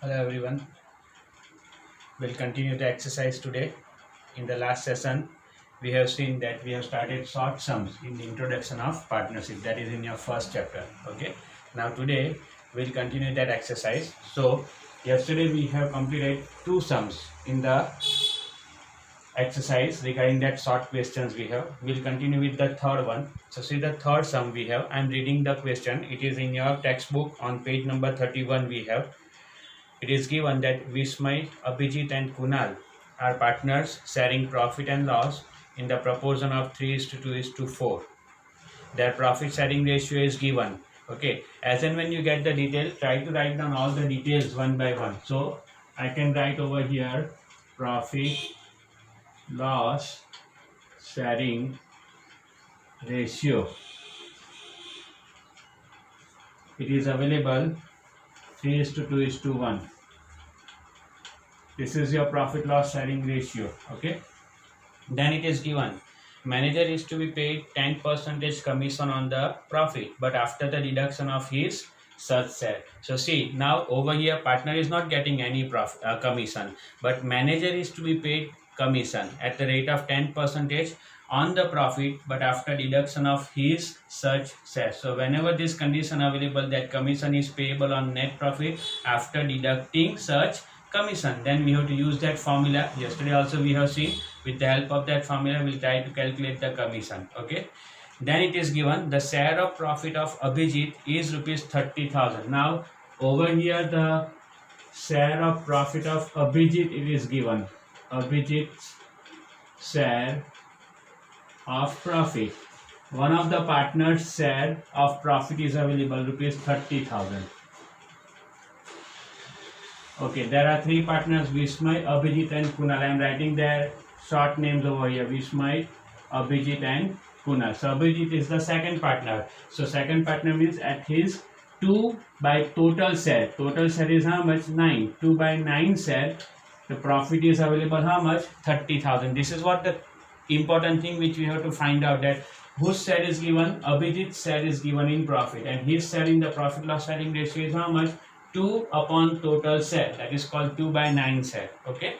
Hello everyone. We'll continue the exercise today. In the last session, we have seen that we have started short sums in the introduction of partnership. That is in your first chapter. Okay. Now today we'll continue that exercise. So yesterday we have completed two sums in the exercise regarding that short questions we have. We'll continue with the third one. So see the third sum we have. I'm reading the question. It is in your textbook on page number 31 we have. It is given that Vismay, Abhijit and Kunal are partners sharing profit and loss in the proportion of 3:2:4. Their profit sharing ratio is given. Okay, as and when you get the detail, try to write down all the details one by one. So I can write over here profit loss sharing ratio. It is available 3:2:1. This is your profit loss sharing ratio. Okay, then it is given manager is to be paid 10% commission on the profit, but after the deduction of his such share. So see, now over here partner is not getting any commission, but manager is to be paid commission at the rate of 10% on the profit, but after deduction of his such share. So whenever this condition available, that commission is payable on net profit after deducting such commission, then we have to use that formula. Yesterday also we have seen, with the help of that formula we'll try to calculate the commission. Okay, then it is given the share of profit of Abhijit is rupees 30,000. Now over here the share of profit of Abhijit, it is given Abhijit's share of profit, one of the partners share of profit is available rupees 30,000. Okay, there are three partners, Vismay, Abhijit and Kunal. I am writing their short names over here, Vismay, Abhijit and Kunal. So Abhijit is the second partner. So second partner means at his 2 by total share. Total share is how much? 9. 2 by 9 share. The profit is available how much? 30,000. This is what the important thing which we have to find out, that whose share is given? Abhijit's share is given in profit, and his share in the profit loss sharing ratio is how much? 2 upon total share. That is called 2 by 9 share. Okay,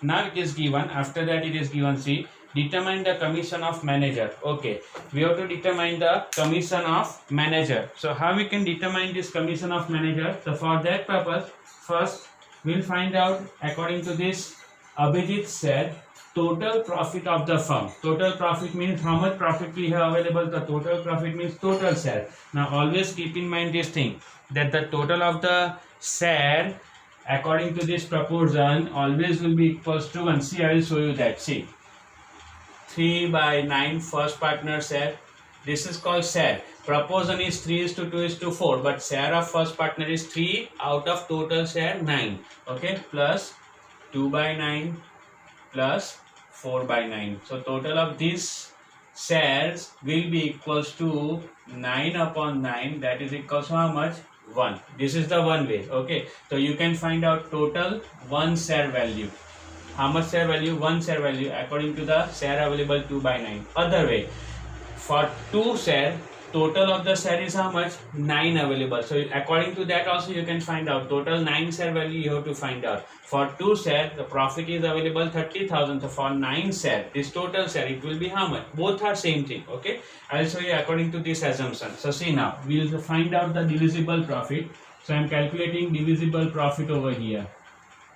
now it is given, after that it is given, see, determine the commission of manager. Okay, we have to determine the commission of manager. So how we can determine this commission of manager? So for that purpose, first we'll find out, according to this Abhijit's share, total profit of the firm. Total profit means how much profit we have available. The total profit means total share. Now always keep in mind this thing, that the total of the share according to this proportion always will be equals to 1. See, I will show you that. See, 3 by 9 first partner share. This is called share. Proportion is 3:2:4, but share of first partner is 3 out of total share 9. Okay, plus 2 by 9 plus 4 by 9. So total of these shares will be equals to 9 upon 9. That is equals to how much? 1. This is the one way. Okay, so you can find out total one share value. How much share value? One share value according to the share available 2 by 9. Other way, for 2 share, total of the share is how much? 9 available. So according to that also you can find out total 9 share value you have to find out. For 2 share, the profit is available 30,000. So for 9 share, this total share, it will be how much? Both are same thing. Okay, I will show you according to this assumption. So see, now we will find out the divisible profit. So I am calculating divisible profit over here.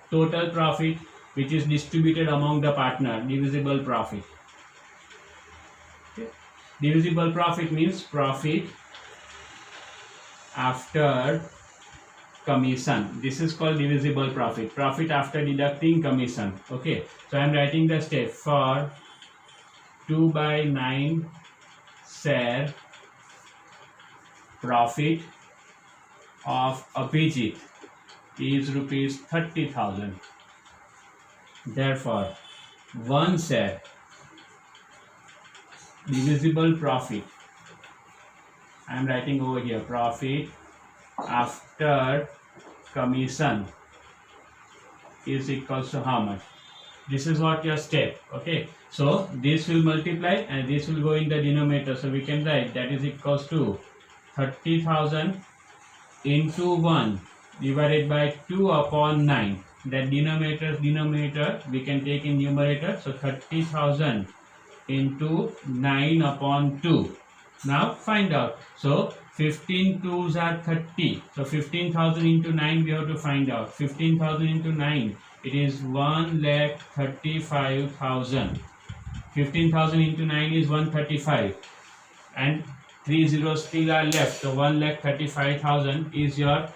Total profit which is distributed among the partner, divisible profit. Divisible profit means profit after commission. This is called divisible profit. Profit after deducting commission. Okay, so I am writing the step. For 2 by 9 share profit of Abhijit is rupees 30,000. Therefore, 1 share divisible profit, I am writing over here, profit after commission is equals to how much? This is what your step. Okay, so this will multiply and this will go in the denominator. So we can write that is equals to 30,000 into 1 divided by 2 upon 9. That denominator we can take in numerator. So 30,000 into 9 upon 2. Now find out. So 15 2s are 30. So 15,000 into 9 we have to find out. 15,000 into 9, it is 1,35,000. 15,000 into 9 is 135. And 3 zeros still are left. So 1,35,000 is your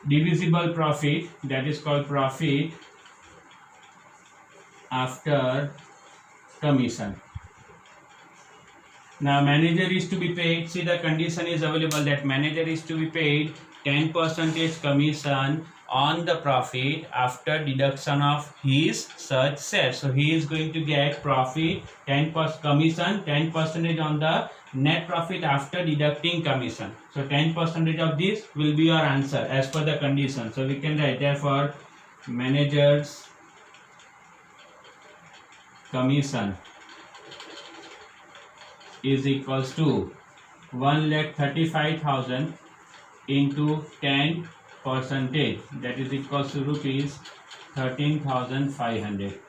divisible profit. That is called profit after commission. Now manager is to be paid. See, the condition is available that manager is to be paid 10% commission on the profit after deduction of his such shares. So he is going to get profit 10% commission, 10% on the net profit after deducting commission. So 10% of this will be your answer as per the condition. So we can write therefore manager's commission is equals to 1,35,000 into 10%, that is equals to rupees 13,500.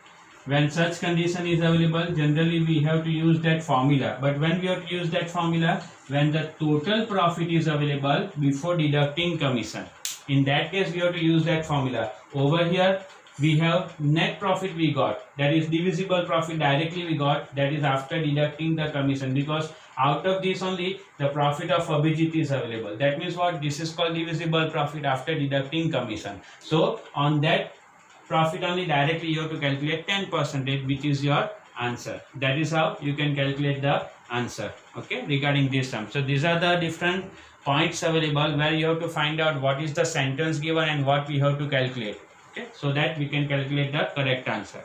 When such condition is available, generally we have to use that formula. But when we have to use that formula, when the total profit is available before deducting commission, in that case we have to use that formula. Over here we have net profit we got, that is divisible profit directly we got, that is after deducting the commission, because out of this only the profit of Abhijit is available. That means what? This is called divisible profit after deducting commission. So on that profit only directly you have to calculate 10%, which is your answer. That is how you can calculate the answer, okay, regarding this sum. So these are the different points available where you have to find out what is the sentence given and what we have to calculate. Okay, so that we can calculate the correct answer.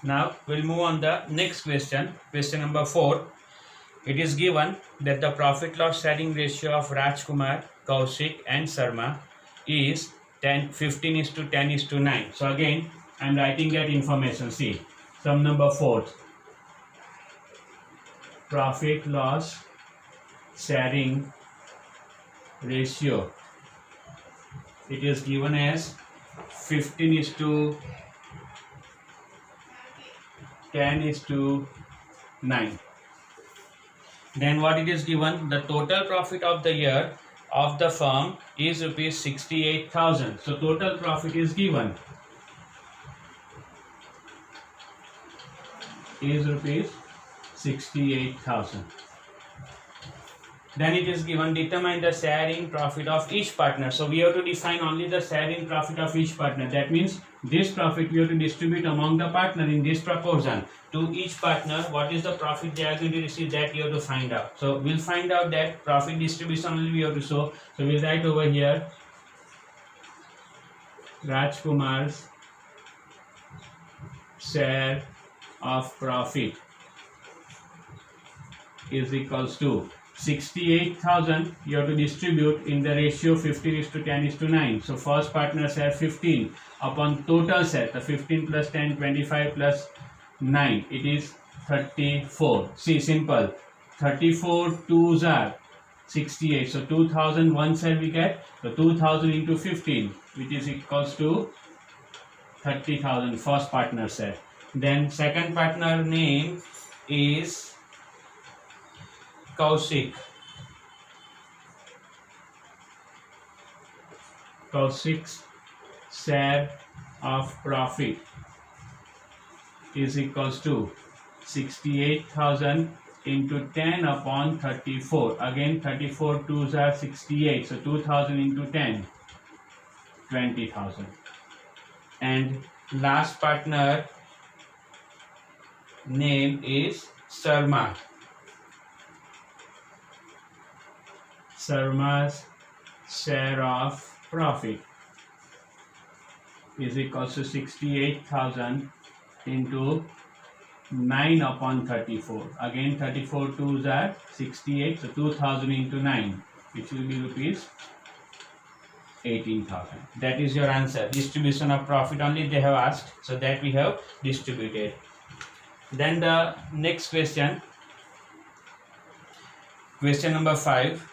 Now we'll move on the next question. Question number 4. It is given that the profit loss sharing ratio of Rajkumar, Kaushik and Sharma is 15:10:9. So again I am writing that information. See, sum number 4. Profit loss sharing ratio, it is given as 15:10:9. Then what it is given? The total profit of the year of the firm is rupees 68,000. So total profit is given is rupees 68,000. Then it is given determine the share in profit of each partner. So we have to define only the share in profit of each partner. That means this profit we have to distribute among the partner in this proportion. To each partner, what is the profit they are going to receive, that you have to find out. So we'll find out that profit distribution only we have to show. So we'll write over here Rajkumar's share of profit is equals to 68,000 you have to distribute in the ratio 15:10:9. So first partner share 15 upon total share, the 15 plus 10, 25 plus 9, it is 34. See, simple. 34 2s are 68. So 2,000 one share we get. So 2,000 into 15, which is equals to 30,000 first partner share. Then second partner name is Kaushik. Kaushik's share of profit is equals to 68,000 into 10 upon 34. Again 34 2s are 68. So 2,000 into 10, 20,000. And last partner name is Sharma. Sharma's share of profit is equals to 68,000 into 9 upon 34. Again 34 2s are 68. So 2,000 into 9, which will be rupees 18,000. That is your answer. Distribution of profit only they have asked, so that we have distributed. Then the next question, Question number 5.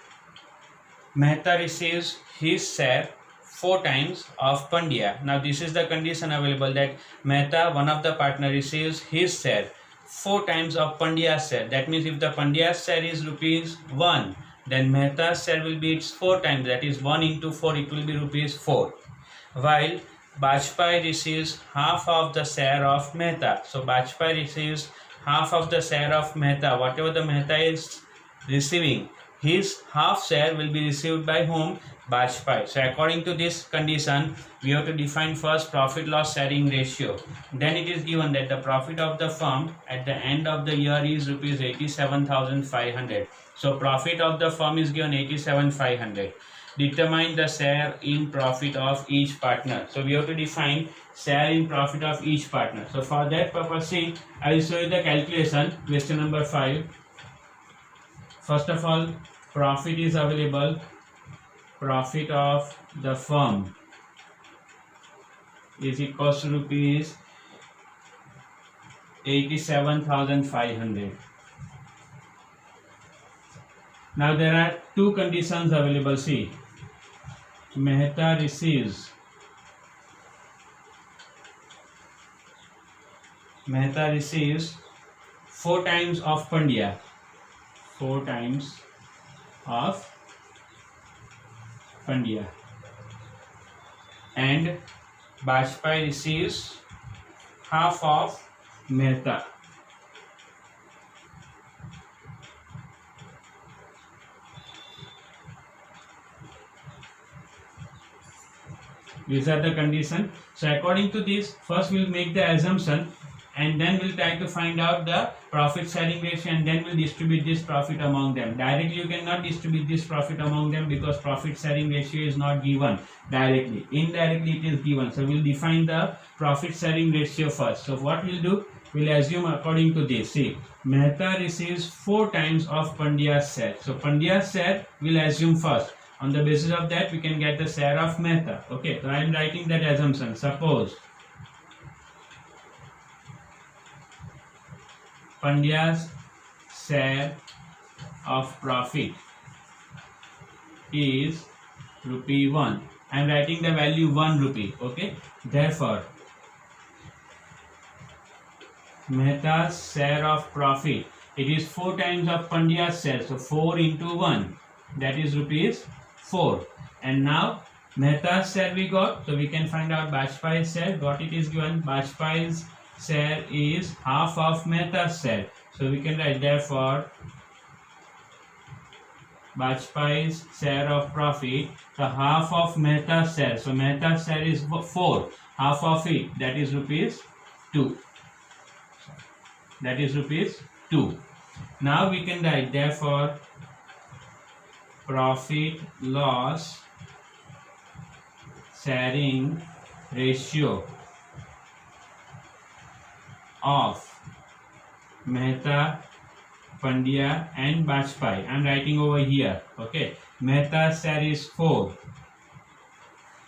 Mehta receives his share 4 times of Pandya. Now this is the condition available that Mehta, one of the partner, receives his share 4 times of Pandya's share. That means if the Pandya's share is rupees 1, then Mehta's share will be its 4 times, that is 1 into 4, it will be rupees 4. While Bajpai receives half of the share of Mehta. So Bajpai receives half of the share of Mehta. Whatever the Mehta is receiving, his half share will be received by whom? Bajpai. So according to this condition, we have to define first profit loss sharing ratio. Then it is given that the profit of the firm at the end of the year is rupees 87,500. So profit of the firm is given 87,500. Determine the share in profit of each partner. So we have to define share in profit of each partner. So for that purpose, see, I will show you the calculation. Question number 5. First of all, profit is available. Profit of the firm is equals to rupees 87,500. Now there are two conditions available. See, Mehta receives 4 times of Pandya. 4 times of Pandya. And Bajpai receives half of Mehta. These are the conditions. So according to this, first we'll make the assumption and then we'll try to find out the profit sharing ratio and then we'll distribute this profit among them. Directly you cannot distribute this profit among them because profit sharing ratio is not given directly. Indirectly it is given. So we'll define the profit sharing ratio first. So what we'll do, we'll assume according to this. See, Mehta receives 4 times of Pandya's share. So Pandya's share we'll assume first. On the basis of that, we can get the share of Mehta. Okay, so I am writing that assumption. Suppose Pandya's share of profit is rupee 1. I am writing the value 1 rupee. Okay, therefore, Mehta's share of profit, it is 4 times of Pandya's share. So 4 into 1, that is rupees 4. And now Mehta's share we got, so we can find out Bajpai's share. Got it is given. Bajpai's share is half of Mehta's share. So we can write therefore Bajpai's share of profit, the half of Mehta's share. So Mehta's share is 4. Half of it, that is rupees 2. That is rupees 2. Now we can write therefore profit loss sharing ratio of Mehta, Pandya and Bajpai. I am writing over here. Okay, Mehta's share is 4,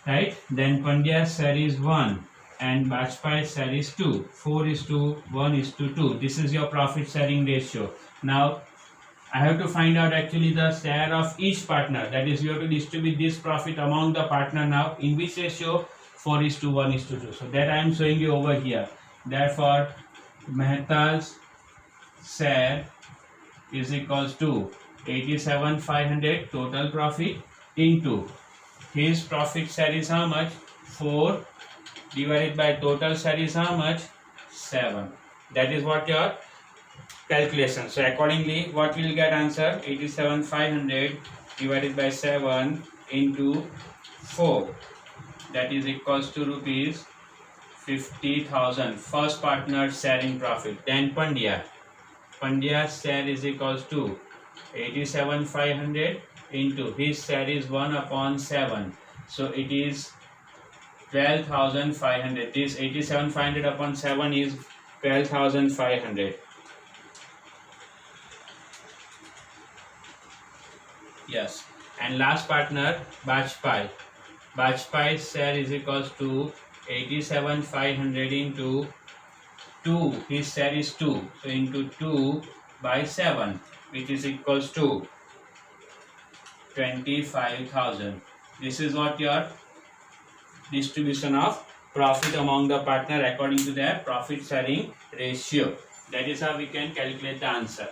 right? Then Pandya's share is 1 and Bajpai's share is 2. 4 is to 1 is to 2. This is your profit sharing ratio. Now I have to find out actually the share of each partner. That is, you have to distribute this profit among the partner now. In which ratio? 4 is to 1 is to 2. So that I am showing you over here. Therefore, Mehta's share is equals to 87,500 total profit into his profit share is how much? 4 divided by total share is how much? 7. That is what your calculation. So accordingly, what will get answer? 87,500 divided by 7 into 4. That is equals to rupees 50,000. First partner sharing profit. Then Pandya. Pandya's share is equals to 87,500 into his share is 1 upon 7. So it is 12,500. This 87,500 upon 7 is 12,500. Yes. And last partner, Bajpai. Bajpai's share is equals to 87,500 into 2. His share is 2. So into 2 by 7, which is equals to 25,000. This is what your distribution of profit among the partner according to their profit sharing ratio. That is how we can calculate the answer.